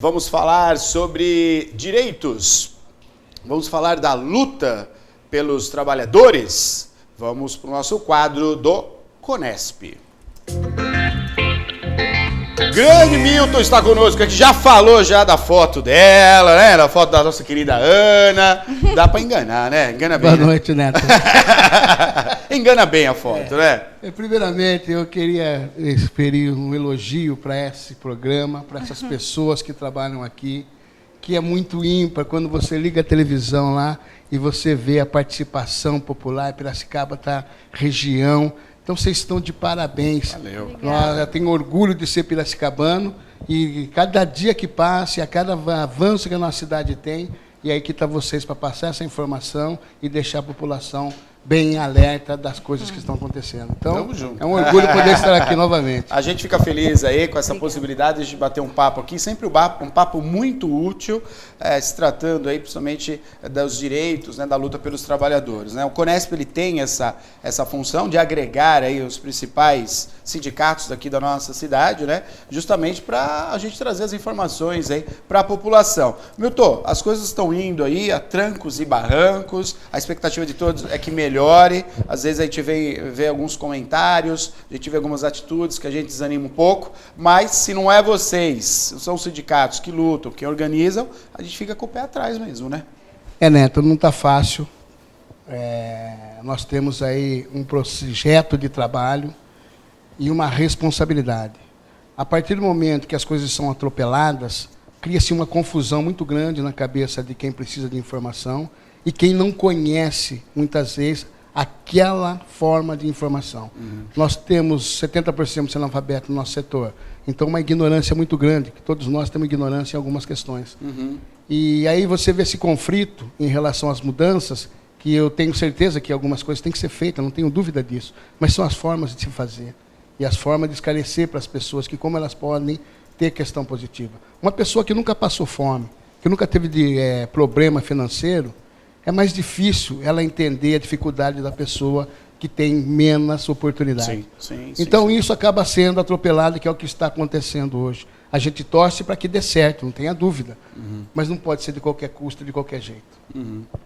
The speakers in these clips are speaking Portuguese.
Vamos falar sobre direitos, vamos falar da luta pelos trabalhadores. Vamos para o nosso quadro do Conesp. Grande Milton está conosco aqui, já falou da foto dela, né? Da foto da nossa querida Ana. Dá para enganar, né? Engana bem. Boa noite, Neto. Engana bem a foto, né? Primeiramente, eu queria experir um elogio para esse programa, para essas pessoas que trabalham aqui, que é muito ímpar quando você liga a televisão lá e você vê a participação popular. Piracicaba está região. Então, vocês estão de parabéns. Valeu. Eu tenho orgulho de ser piracicabano e cada dia que passa, a cada avanço que a nossa cidade tem, e aí que está vocês para passar essa informação e deixar a população bem alerta das coisas que estão acontecendo. Então, é um orgulho poder estar aqui novamente. A gente fica feliz aí com essa possibilidade de bater um papo aqui, sempre um papo muito útil, se tratando aí principalmente dos direitos, né, da luta pelos trabalhadores, né? O Conesp ele tem essa função de agregar aí os principais sindicatos daqui da nossa cidade, né, justamente para a gente trazer as informações aí para a população. Milton, as coisas estão indo aí a trancos e barrancos, a expectativa de todos é que melhore. Às vezes a gente vê alguns comentários, a gente vê algumas atitudes que a gente desanima um pouco, mas se não é vocês, são os sindicatos que lutam, que organizam, a gente fica com o pé atrás mesmo, né? Neto, não está fácil. Nós temos aí um projeto de trabalho e uma responsabilidade. A partir do momento que as coisas são atropeladas, cria-se uma confusão muito grande na cabeça de quem precisa de informação e quem não conhece, muitas vezes, aquela forma de informação. Nós temos 70% de analfabeto no nosso setor, então uma ignorância muito grande, que todos nós temos ignorância em algumas questões. E aí você vê esse conflito em relação às mudanças, que eu tenho certeza que algumas coisas têm que ser feitas, não tenho dúvida disso, mas são as formas de se fazer, e as formas de esclarecer para as pessoas que como elas podem ter questão positiva. Uma pessoa que nunca passou fome, que nunca teve problema financeiro, é mais difícil ela entender a dificuldade da pessoa que tem menos oportunidade. Então, isso acaba sendo atropelado, que é o que está acontecendo hoje. A gente torce para que dê certo, não tenha dúvida. Mas não pode ser de qualquer custo, de qualquer jeito.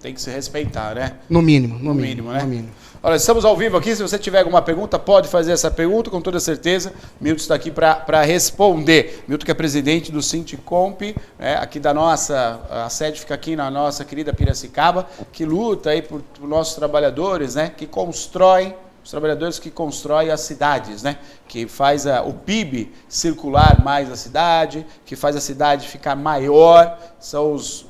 Tem que se respeitar, né? No mínimo, né? No mínimo. Olha, estamos ao vivo aqui. Se você tiver alguma pergunta, pode fazer essa pergunta, com toda certeza. Milton está aqui para responder. Milton, que é presidente do Sindicomp, né, aqui da nossa, a sede fica aqui na nossa querida Piracicaba, que luta aí por nossos trabalhadores, né, que constroem, os trabalhadores que constroem as cidades, né? Que faz o PIB circular mais a cidade, que faz a cidade ficar maior, são os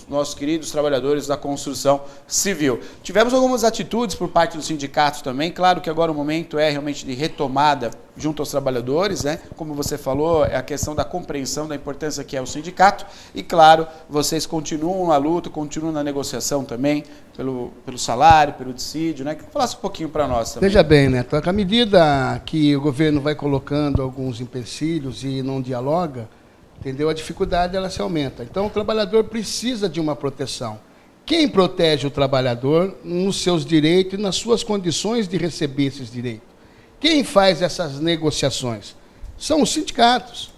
nossos queridos trabalhadores da construção civil. Tivemos algumas atitudes por parte dos sindicatos também, claro que agora o momento é realmente de retomada junto aos trabalhadores, né? Como você falou, é a questão da compreensão da importância que é o sindicato e, claro, vocês continuam na luta, continuam na negociação também, pelo salário, pelo dissídio, né? Falasse um pouquinho para nós também. Veja bem, Neto, à medida que o governo vai colocando alguns empecilhos e não dialoga, entendeu? A dificuldade ela se aumenta. Então, o trabalhador precisa de uma proteção. Quem protege o trabalhador nos seus direitos e nas suas condições de receber esses direitos? Quem faz essas negociações? São os sindicatos.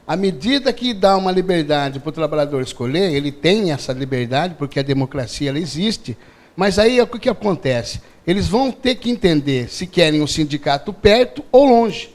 À medida que dá uma liberdade para o trabalhador escolher, ele tem essa liberdade, porque a democracia ela existe, mas aí o que acontece? Eles vão ter que entender se querem um sindicato perto ou longe,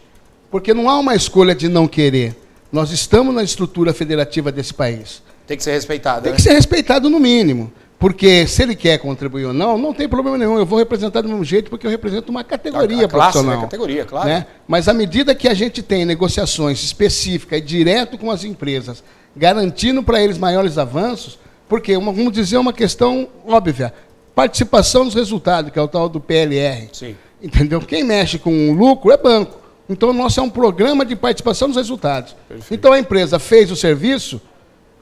porque não há uma escolha de não querer. Nós estamos na estrutura federativa desse país. Tem que ser respeitado. Tem que ser respeitado no mínimo, porque se ele quer contribuir ou não, não tem problema nenhum. Eu vou representar do mesmo jeito, porque eu represento uma categoria profissional. A categoria, claro. Né? Mas à medida que a gente tem negociações específicas e direto com as empresas, garantindo para eles maiores avanços, porque, vamos dizer, uma questão óbvia, participação dos resultados, que é o tal do PLR. Sim. Entendeu? Quem mexe com o lucro é banco. Então, o nosso é um programa de participação dos resultados. Perfeito. Então, a empresa fez o serviço,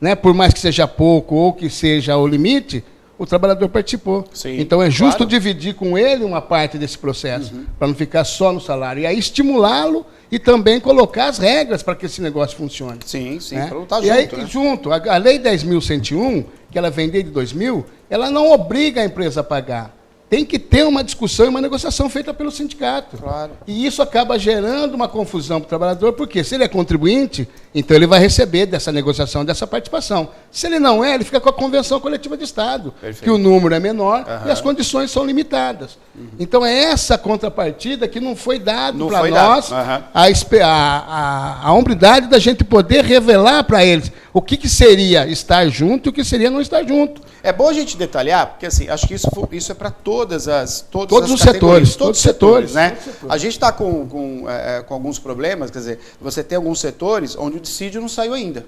né, por mais que seja pouco ou que seja o limite, o trabalhador participou. Sim, então, é justo claro. dividir com ele uma parte desse processo, para não ficar só no salário. E aí, estimulá-lo e também colocar as regras para que esse negócio funcione. Sim, Né? para lutar e junto. aí, né? junto, a Lei 10.101, que ela vem desde 2000, ela não obriga a empresa a pagar. tem que ter uma discussão e uma negociação feita pelo sindicato. Claro. E isso acaba gerando uma confusão para o trabalhador, porque se ele é contribuinte, então ele vai receber dessa negociação, dessa participação. Se ele não é, ele fica com a convenção coletiva de Estado, Perfeito. que o número é menor e as condições são limitadas. Então é essa contrapartida que não foi dado para nós a hombridade da gente poder revelar para eles o que seria estar junto e o que seria não estar junto. É bom a gente detalhar, porque assim, acho que isso é para todos os setores, todos os setores, né? A gente está com alguns problemas, quer dizer, você tem alguns setores onde o dissídio não saiu ainda.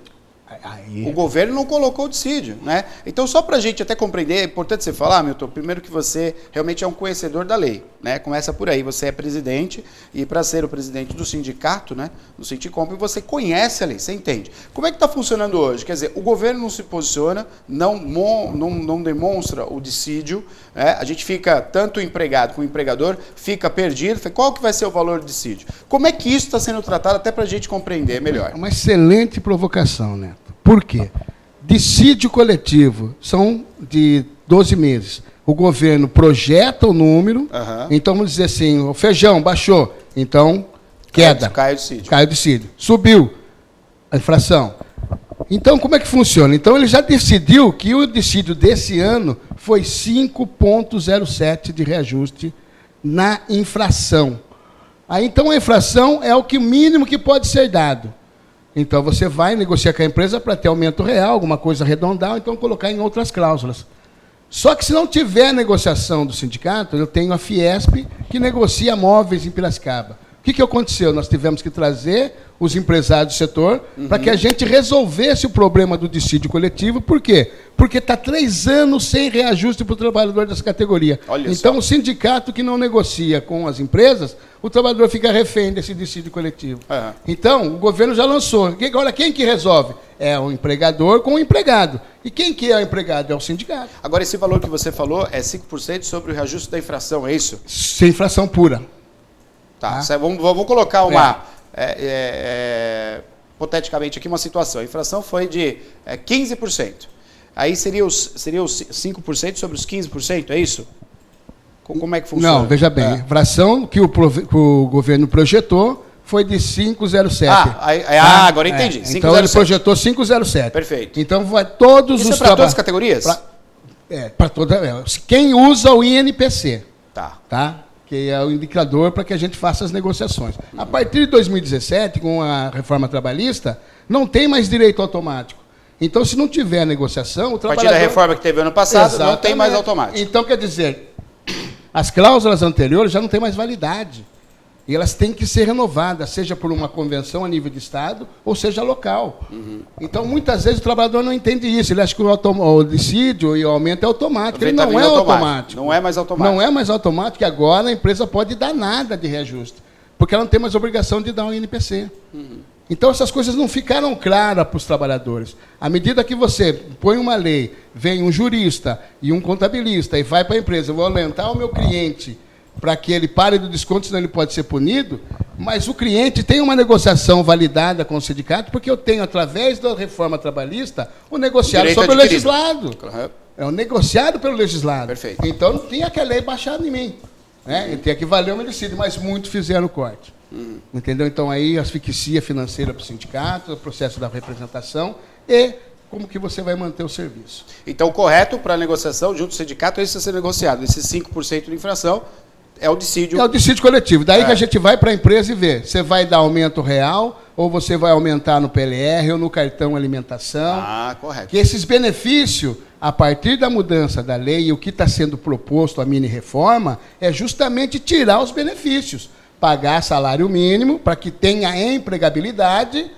O governo não colocou o dissídio, né? Então, só para a gente até compreender, é importante você falar, Milton, primeiro que você realmente é um conhecedor da lei, né? Começa por aí, você é presidente e para ser o presidente do sindicato, né? Do Sindicomp, você conhece a lei, você entende. Como é que está funcionando hoje? Quer dizer, o governo não se posiciona, não demonstra o dissídio, né? A gente fica, tanto o empregado como o empregador, fica perdido. Qual que vai ser o valor do dissídio? Como é que isso está sendo tratado, até para a gente compreender melhor? É uma excelente provocação, né? Por quê? Dissídio coletivo são de 12 meses. O governo projeta o número, então vamos dizer assim, o feijão baixou, então queda. Cai o dissídio. Cai o dissídio. Subiu a inflação. Então como é que funciona? Então ele já decidiu que o dissídio desse ano foi 5,07 de reajuste na inflação. Aí então a inflação é o mínimo que pode ser dado. Então, você vai negociar com a empresa para ter aumento real, alguma coisa arredondar, ou então colocar em outras cláusulas. Só que se não tiver negociação do sindicato, eu tenho a Fiesp, que negocia móveis em Piracicaba. O que aconteceu? Nós tivemos que trazer os empresários do setor para que a gente resolvesse o problema do dissídio coletivo. Por quê? Porque está 3 anos sem reajuste para o trabalhador dessa categoria. Então, o sindicato que não negocia com as empresas, o trabalhador fica refém desse dissídio coletivo. Então, o governo já lançou. Agora, quem que resolve? É o empregador com o empregado. E quem que é o empregado? É o sindicato. Agora, esse valor que você falou é 5% sobre o reajuste da inflação, é isso? Sem inflação pura. Tá. Vamos colocar uma... hipoteticamente aqui uma situação. A inflação foi de 15%. Aí seria os 5% sobre os 15%, é isso? Como é que funciona? Não, veja bem. A inflação que o governo projetou foi de 5,07. Agora entendi. 5,07. Então ele projetou 5,07. Perfeito. Então vai todos isso os... Isso é para todas as categorias? Para todas. Quem usa o INPC. Tá? Que é o indicador para que a gente faça as negociações. A partir de 2017, com a reforma trabalhista, não tem mais direito automático. Então, se não tiver negociação, o trabalhador... A partir da reforma que teve ano passado, não tem mais automático. Então, quer dizer, as cláusulas anteriores já não têm mais validade. E elas têm que ser renovadas, seja por uma convenção a nível de Estado, ou seja local. Então, muitas vezes, o trabalhador não entende isso. Ele acha que o dissídio e o aumento é automático. Ele não é automático. Não é mais automático. Não é mais automático, e agora a empresa pode dar nada de reajuste, porque ela não tem mais obrigação de dar um INPC. Então, essas coisas não ficaram claras para os trabalhadores. À medida que você põe uma lei, vem um jurista e um contabilista e vai para a empresa, eu vou orientar o meu cliente para que ele pare do desconto, senão ele pode ser punido, mas o cliente tem uma negociação validada com o sindicato, porque eu tenho, através da reforma trabalhista, o negociado sobre o legislado. É o negociado pelo legislado. Perfeito. Então, não tinha que a lei baixar em mim. Né? Ele tinha que valer o merecido, mas muitos fizeram o corte. Entendeu? Então, aí, asfixia financeira para o sindicato, o processo da representação e como que você vai manter o serviço. Então, o correto para a negociação junto ao sindicato é isso a ser negociado. Esses 5% de inflação é o dissídio. É o dissídio coletivo. Daí que a gente vai para a empresa e vê. Você vai dar aumento real ou você vai aumentar no PLR ou no cartão alimentação. Correto. Que esses benefícios, a partir da mudança da lei e o que está sendo proposto, a mini-reforma, é justamente tirar os benefícios. Pagar salário mínimo para que tenha empregabilidade,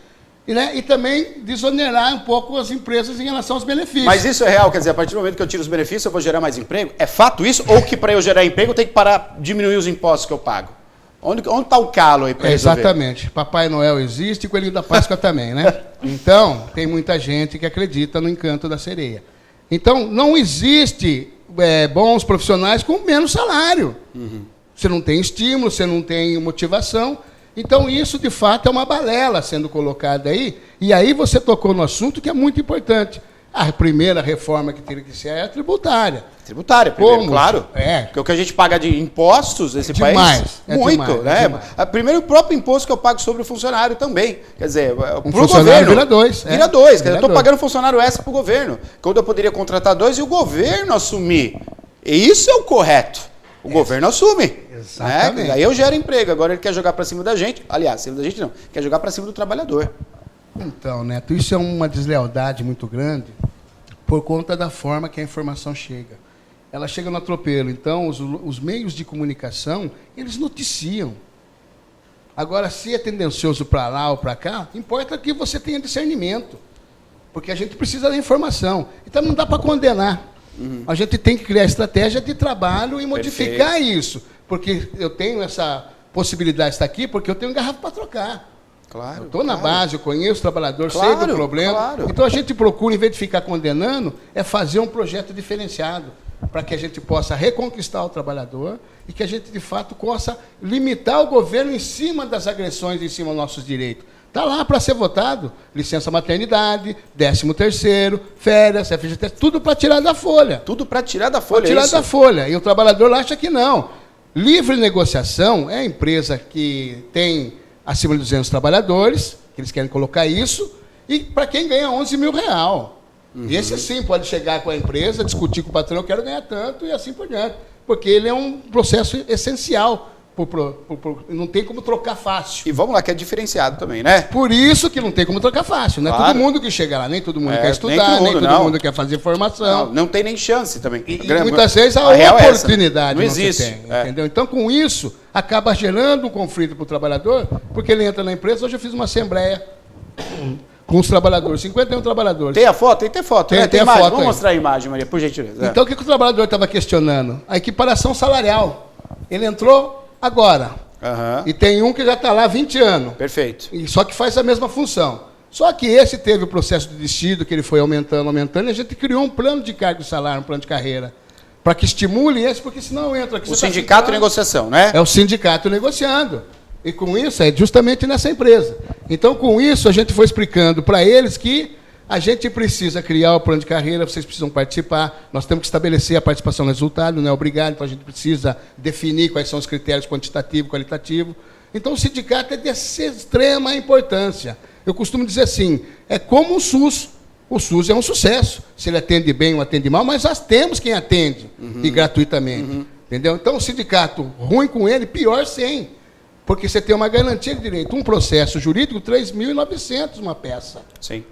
né? E também desonerar um pouco as empresas em relação aos benefícios. Mas isso é real? Quer dizer, a partir do momento que eu tiro os benefícios, eu vou gerar mais emprego? É fato isso? Ou que para eu gerar emprego, eu tenho que parar, diminuir os impostos que eu pago? Onde está o calo aí para resolver? Exatamente. Papai Noel existe e Coelhinho da Páscoa também, né? Então, tem muita gente que acredita no encanto da sereia. Então, não existe bons profissionais com menos salário. Você não tem estímulo, você não tem motivação. Então, isso, de fato, é uma balela sendo colocada aí. E aí você tocou no assunto que é muito importante. A primeira reforma que teria que ser é a tributária. Tributária, primeiro, claro. É. Porque o que a gente paga de impostos nesse país... Muito, né? Primeiro, o próprio imposto que eu pago sobre o funcionário também. Quer dizer, pro governo... vira dois. Vira dois. Quer dizer, eu estou pagando funcionário extra pro governo. Quando eu poderia contratar dois e o governo assumir. E isso é o correto. O governo assume. Exatamente. Né? Aí eu gero emprego. Agora ele quer jogar para cima da gente. Aliás, cima da gente não. Quer jogar para cima do trabalhador. Então, Neto, isso é uma deslealdade muito grande por conta da forma que a informação chega. Ela chega no atropelo. Então, os meios de comunicação, eles noticiam. Agora, se é tendencioso para lá ou para cá, importa que você tenha discernimento. Porque a gente precisa da informação. Então, não dá para condenar. A gente tem que criar estratégia de trabalho e modificar isso. Porque eu tenho essa possibilidade de estar aqui, porque eu tenho garrafa para trocar. Claro, eu estou na base, eu conheço o trabalhador, sei do problema. Claro. Então a gente procura, em vez de ficar condenando, é fazer um projeto diferenciado para que a gente possa reconquistar o trabalhador e que a gente, de fato, possa limitar o governo em cima das agressões, em cima dos nossos direitos. Está lá para ser votado. Licença maternidade, 13º, férias, FGTS, tudo para tirar da folha. Tudo para tirar da folha, tirar da folha. E o trabalhador lá acha que não. Livre negociação é a empresa que tem acima de 200 trabalhadores, que eles querem colocar isso, e para quem ganha R$11 mil. Esse sim pode chegar com a empresa, discutir com o patrão, eu quero ganhar tanto, e assim por diante. Porque ele é um processo essencial. Não tem como trocar fácil. E vamos lá, que é diferenciado também, né? Por isso que não tem como trocar fácil. Não é todo mundo que chega lá, nem todo mundo quer estudar, nem todo mundo quer fazer formação. Não tem nem chance também. E muitas vezes a oportunidade não existe. Entendeu? Então, com isso, acaba gerando um conflito para o trabalhador, porque ele entra na empresa. Hoje eu fiz uma assembleia com os trabalhadores, 51 trabalhadores. Tem a foto? Tem que ter foto. Tem a imagem. Foto. Vamos mostrar a imagem, Maria, por gentileza. Então, o que o trabalhador estava questionando? A equiparação salarial. Ele entrou agora. E tem um que já está lá há 20 anos. Perfeito. Só que faz a mesma função. Só que esse teve o processo de destino, que ele foi aumentando, e a gente criou um plano de cargo e salário, um plano de carreira, para que estimule esse, porque senão entra aqui. O sindicato de negociação, né? É o sindicato negociando. E com isso, é justamente nessa empresa. Então, com isso, a gente foi explicando para eles que a gente precisa criar o plano de carreira, vocês precisam participar, nós temos que estabelecer a participação no resultado, não é obrigado, então a gente precisa definir quais são os critérios quantitativo e qualitativo. Então, o sindicato é de extrema importância. Eu costumo dizer assim, é como o SUS. O SUS é um sucesso. Se ele atende bem ou atende mal, mas nós temos quem atende, e gratuitamente. Entendeu? Então, o sindicato ruim com ele, pior sem. Porque você tem uma garantia de direito. Um processo jurídico, 3.900 uma peça. Sim.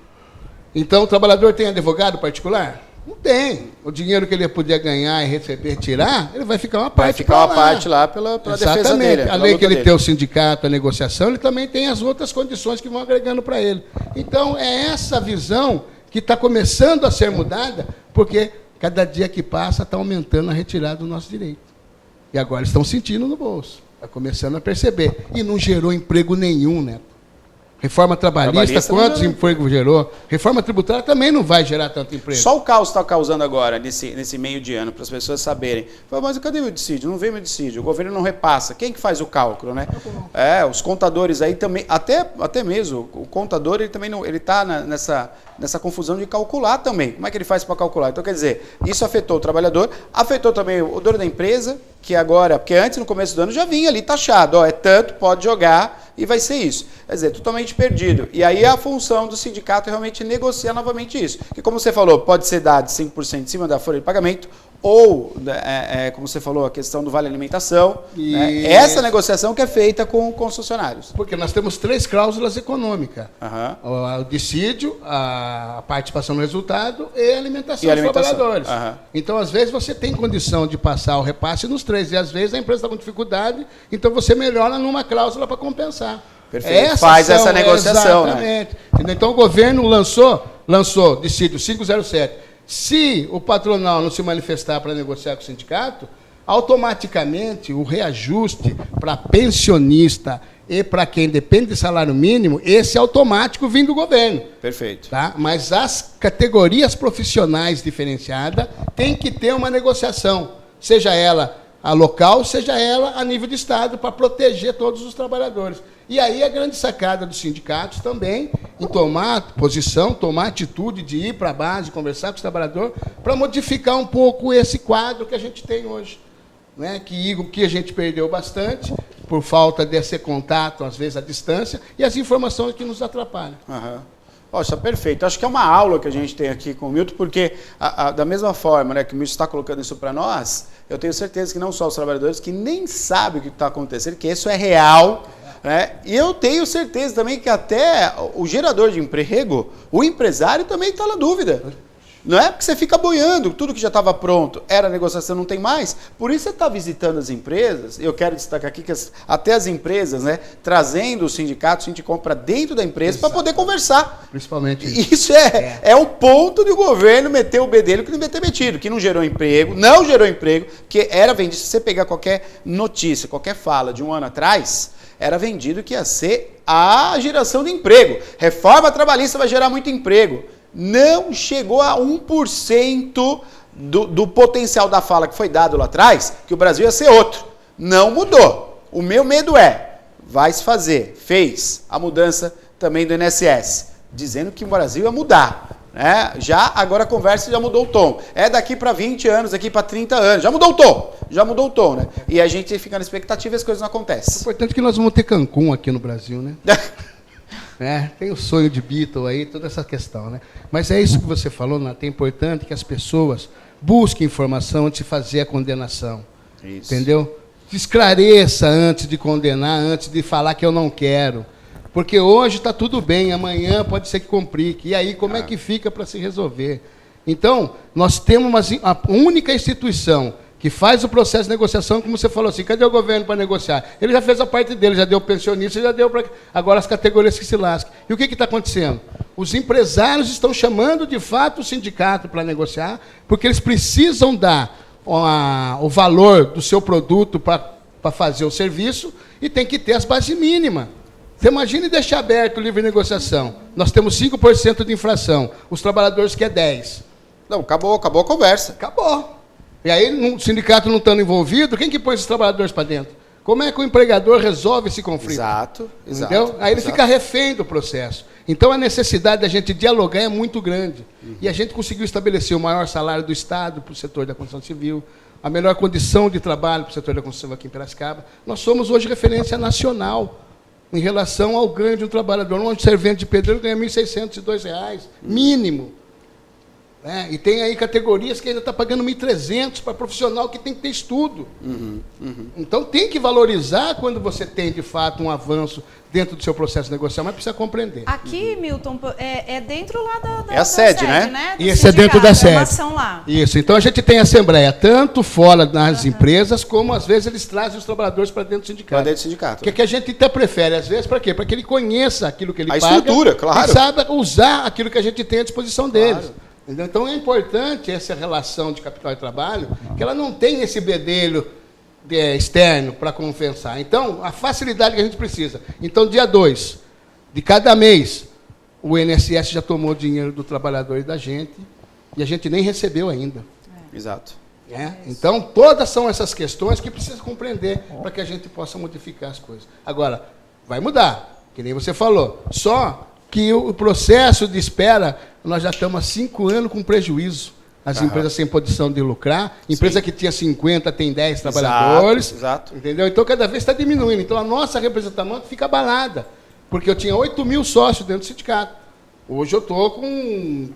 Então, o trabalhador tem advogado particular? Não tem. O dinheiro que ele podia ganhar e receber, tirar, ele vai ficar uma parte. Vai ficar uma parte lá pela defesa dele. Além que ele tem o sindicato, a negociação, ele também tem as outras condições que vão agregando para ele. Então, é essa visão que está começando a ser mudada, porque cada dia que passa está aumentando a retirada do nosso direito. E agora estão sentindo no bolso. Está começando a perceber. E não gerou emprego nenhum, né? Reforma trabalhista, quantos empregos gerou? Reforma tributária também não vai gerar tanto emprego. Só o caos está causando agora, nesse meio de ano, para as pessoas saberem. Mas cadê o dissídio? Não vem o dissídio, o governo não repassa. Quem que faz o cálculo, né? Os contadores aí também, até mesmo, o contador, ele também não, ele está nessa confusão de calcular também. Como é que ele faz para calcular? Então, quer dizer, isso afetou o trabalhador, afetou também o dono da empresa, que agora, porque antes, no começo do ano, já vinha ali taxado, é tanto, pode jogar e vai ser isso. Quer dizer, totalmente perdido. E aí a função do sindicato é realmente negociar novamente isso. Que, como você falou, pode ser dado 5% em cima da folha de pagamento, ou, como você falou, a questão do vale alimentação. Né? Essa negociação que é feita com os funcionários. Porque nós temos 3 cláusulas econômicas. O dissídio, a participação no resultado e a alimentação dos trabalhadores. Então, às vezes, você tem condição de passar o repasse nos 3, e às vezes a empresa está com dificuldade, então você melhora numa cláusula para compensar. Perfeito. Faz essa negociação. Exatamente. Né? Então, o governo lançou dissídio 507. Se o patronal não se manifestar para negociar com o sindicato, automaticamente o reajuste para pensionista e para quem depende de salário mínimo, esse é automático vindo do governo. Perfeito. Tá? Mas as categorias profissionais diferenciadas têm que ter uma negociação, seja ela a local, seja ela a nível de Estado, para proteger todos os trabalhadores. E aí a grande sacada dos sindicatos também, em tomar posição, tomar atitude de ir para a base, conversar com os trabalhadores, para modificar um pouco esse quadro que a gente tem hoje. Né? Que a gente perdeu bastante, por falta desse contato, às vezes à distância, e as informações que nos atrapalham. Poxa, perfeito. Acho que é uma aula que a gente tem aqui com o Milton, porque da mesma forma, né, que o Milton está colocando isso para nós, eu tenho certeza que não só os trabalhadores que nem sabem o que está acontecendo, que isso é real, né? E eu tenho certeza também que até o gerador de emprego, o empresário também está na dúvida. Não é porque você fica boiando, tudo que já estava pronto, era negociação, não tem mais. Por isso você está visitando as empresas, eu quero destacar aqui que até as empresas, né, trazendo o sindicato, o Sindicom para dentro da empresa para poder conversar. Principalmente isso é o ponto do governo meter o bedelho que não devia ter metido, que não gerou emprego, que era vendido. Se você pegar qualquer notícia, qualquer fala de um ano atrás, era vendido que ia ser a geração de emprego. Reforma trabalhista vai gerar muito emprego. Não chegou a 1% do potencial da fala que foi dado lá atrás, que o Brasil ia ser outro. Não mudou. O meu medo vai se fazer, fez a mudança também do INSS, dizendo que o Brasil ia mudar. Né? Agora a conversa já mudou o tom. É daqui para 20 anos, daqui para 30 anos. Já mudou o tom, né? E a gente fica na expectativa e as coisas não acontecem. É importante que nós vamos ter Cancún aqui no Brasil, né? Tem o sonho de Beatle aí, toda essa questão, né? Mas é isso que você falou, Nath, é importante que as pessoas busquem informação antes de fazer a condenação. Isso. Entendeu? Esclareça antes de condenar, antes de falar que eu não quero. Porque hoje está tudo bem, amanhã pode ser que complique. E aí, como é que fica para se resolver? Então, nós temos a única instituição que faz o processo de negociação, como você falou assim, cadê o governo para negociar? Ele já fez a parte dele, já deu pensionista, já deu para agora as categorias que se lascam. E o que está acontecendo? Os empresários estão chamando, de fato, o sindicato para negociar, porque eles precisam dar o valor do seu produto para fazer o serviço e tem que ter as bases mínimas. Você imagine deixar aberto o livre negociação. Nós temos 5% de inflação, os trabalhadores querem 10%. Não, acabou a conversa. Acabou. E aí, o sindicato não estando envolvido, quem que põe esses trabalhadores para dentro? Como é que o empregador resolve esse conflito? Exato. Entendeu? Aí ele fica refém do processo. Então, a necessidade da gente dialogar é muito grande. E a gente conseguiu estabelecer o maior salário do Estado para o setor da construção civil, a melhor condição de trabalho para o setor da construção aqui em Piracicaba. Nós somos hoje referência nacional em relação ao ganho de um trabalhador. Um servente de pedreiro ganha R$ 1.602, mínimo. E tem aí categorias que ainda está pagando R$ 1.300 para profissional que tem que ter estudo. Então tem que valorizar quando você tem, de fato, um avanço dentro do seu processo negocial, mas precisa compreender. Aqui, Milton, é dentro lá da sede, né? Isso é dentro da sede. Lá. Isso, então a gente tem assembleia, tanto fora das empresas, como às vezes eles trazem os trabalhadores para dentro do sindicato. Para dentro do sindicato. Que a gente até prefere, às vezes, para quê? Para que ele conheça aquilo que ele paga. A estrutura, claro. E saiba usar aquilo que a gente tem à disposição deles. Claro. Então é importante essa relação de capital e trabalho, que ela não tem esse bedelho externo para compensar. Então, a facilidade que a gente precisa. Então, dia 2 de cada mês, o INSS já tomou dinheiro do trabalhador e da gente, e a gente nem recebeu ainda. Exato. Então, todas são essas questões que precisa compreender para que a gente possa modificar as coisas. Agora, vai mudar, que nem você falou. Só que o processo de espera, nós já estamos há 5 anos com prejuízo. As empresas sem condição de lucrar, empresa que tinha 50 tem 10 trabalhadores. Exato. Entendeu? Então, cada vez está diminuindo. Então, a nossa representação fica abalada. Porque eu tinha 8 mil sócios dentro do sindicato. Hoje eu estou com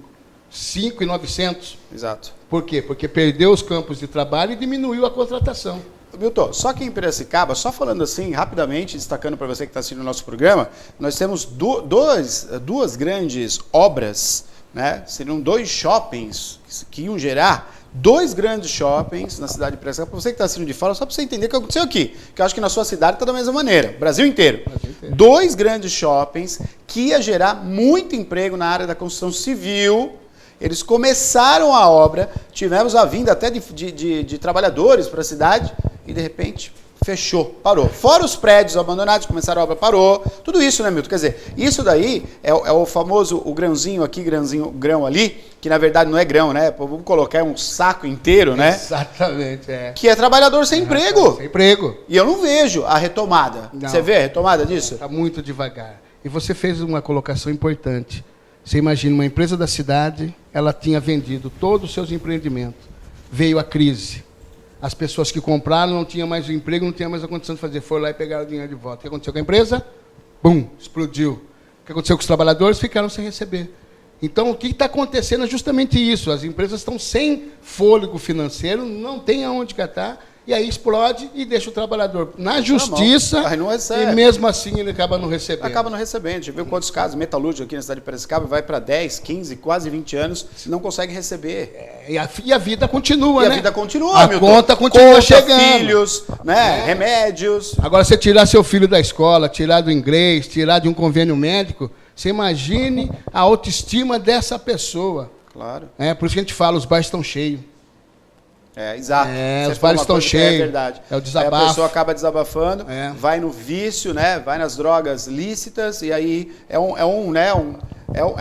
5.900. Exato. Por quê? Porque perdeu os campos de trabalho e diminuiu a contratação. Milton, só que em Piracicaba, só falando assim, rapidamente, destacando para você que está assistindo o nosso programa, nós temos duas grandes obras, né? Seriam 2 shoppings que iam gerar 2 grandes shoppings na cidade de Piracicaba. Para você que está assistindo de fora, só para você entender o que aconteceu aqui, que eu acho que na sua cidade está da mesma maneira, Brasil inteiro. 2 grandes shoppings que ia gerar muito emprego na área da construção civil. Eles começaram a obra, tivemos a vinda até de trabalhadores para a cidade e, de repente, fechou, parou. Fora os prédios abandonados, começaram a obra, parou. Tudo isso, né, Milton? Quer dizer, isso daí é o famoso, o grãozinho aqui, grão ali, que na verdade não é grão, né? Pô, vamos colocar um saco inteiro, né? Exatamente, Que é trabalhador sem emprego. Sem emprego. E eu não vejo a retomada. Não. Você vê a retomada disso? Está muito devagar. E você fez uma colocação importante. Você imagina, uma empresa da cidade, ela tinha vendido todos os seus empreendimentos. Veio a crise. As pessoas que compraram não tinham mais o emprego, não tinham mais a condição de fazer. Foram lá e pegaram o dinheiro de volta. O que aconteceu com a empresa? Bum, explodiu. O que aconteceu com os trabalhadores? Ficaram sem receber. Então, o que está acontecendo é justamente isso. As empresas estão sem fôlego financeiro, não tem aonde catar, e aí explode e deixa o trabalhador na justiça, Aí não recebe. e mesmo assim ele acaba não recebendo. Acaba não recebendo. A gente viu quantos casos, metalúrgico aqui na cidade de Piracicaba, vai para 10, 15, quase 20 anos, não consegue receber. E a vida continua, E né? a vida continua, A Milton. conta continua chegando. Filhos, né? Remédios. Agora, você tirar seu filho da escola, tirar do inglês, tirar de um convênio médico, você imagine a autoestima dessa pessoa. Claro. Por isso que a gente fala, os bares estão cheios. Exato. Os Você falou bares uma estão coisa que É cheios. verdade. É o Aí desabafo. a pessoa acaba desabafando, É. vai no vício, né? Vai nas drogas lícitas, e aí é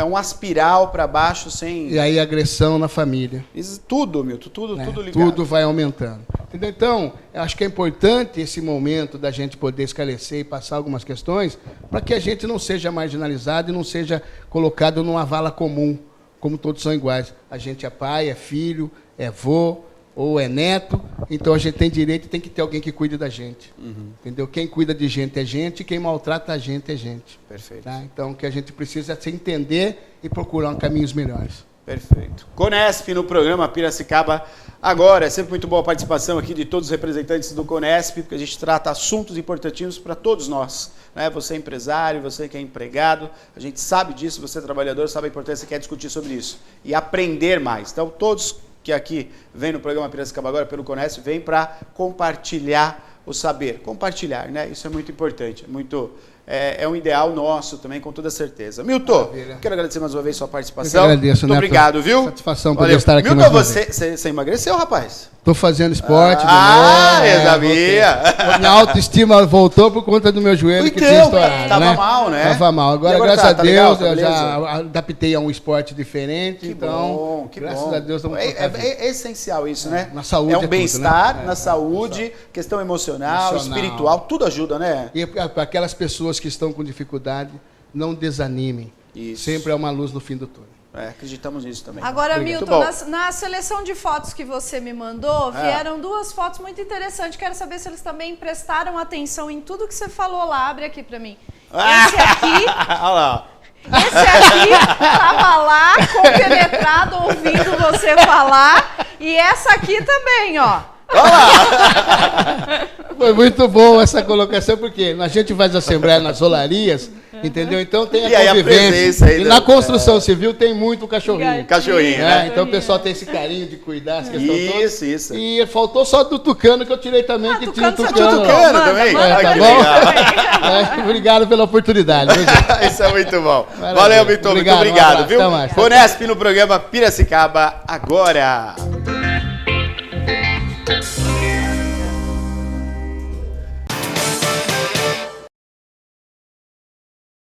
uma espiral para baixo sem. E aí agressão na família. Tudo, Milton, tudo ligado. Tudo vai aumentando. Entendeu? Então, eu acho que é importante esse momento da gente poder esclarecer e passar algumas questões para que a gente não seja marginalizado e não seja colocado numa vala comum, como todos são iguais. A gente é pai, é filho, é avô ou é neto, então a gente tem direito e tem que ter alguém que cuide da gente. Entendeu? Quem cuida de gente é gente, quem maltrata a gente é gente. Perfeito. Tá? Então, o que a gente precisa é se entender e procurar caminhos melhores. Perfeito. Conesp no programa Piracicaba agora. É sempre muito boa a participação aqui de todos os representantes do Conesp, porque a gente trata assuntos importantíssimos para todos nós. Né? Você é empresário, você que é empregado, a gente sabe disso, você é trabalhador, sabe a importância que é discutir sobre isso e aprender mais. Então, todos que aqui vêm no programa Piracicaba agora pelo Conesp, vêm para compartilhar o saber. Compartilhar, né? Isso é muito importante, é um ideal nosso também, com toda certeza. Milton, Maravilha. quero agradecer mais uma vez sua participação. Eu que agradeço, Muito Neto. obrigado, viu? Satisfação poder Valeu. estar aqui Milton, mais uma vez. você emagreceu, rapaz? Estou fazendo esporte de Eu novo. sabia. voltei. Minha autoestima voltou por conta do meu joelho que tinha estourado. Tava mal, né? Tava mal. Agora, E agora graças a tá legal, Deus, tá eu beleza? já adaptei a um esporte diferente. Que então, bom, que graças bom. a Deus, estamos é essencial isso, né? Na saúde é é um tudo, bem-estar, né? na saúde, questão emocional, espiritual, tudo ajuda, né? E para aquelas pessoas que estão com dificuldade, não desanimem. Isso. Sempre é uma luz no fim do túnel. Acreditamos nisso também. Agora, Obrigado. Milton, Muito bom. na seleção de fotos que você me mandou, vieram duas fotos muito interessantes. Quero saber se eles também prestaram atenção em tudo que você falou lá. Abre aqui pra mim. Esse aqui, Olha lá. esse aqui tava lá, compenetrado, ouvindo você falar. E essa aqui também, ó. Foi muito bom essa colocação, porque a gente faz assembleia nas rolarias, entendeu? Então tem E aí a a convivência. presença aí E da- na construção civil tem muito cachorrinho. Cachorrinho, né? Então o pessoal tem esse carinho de cuidar as questões todas. Isso. E faltou só do tucano, que eu tirei também, que tinha Tucano, tucano. você lá. tirou Tucano também? manda, Ai, tá que bom? legal. Obrigado pela oportunidade. viu, gente? Isso é muito bom. Maravilha. Valeu, Milton. Obrigado, Muito um obrigado, abraço. viu? Até mais. Conesp no programa Piracicaba agora.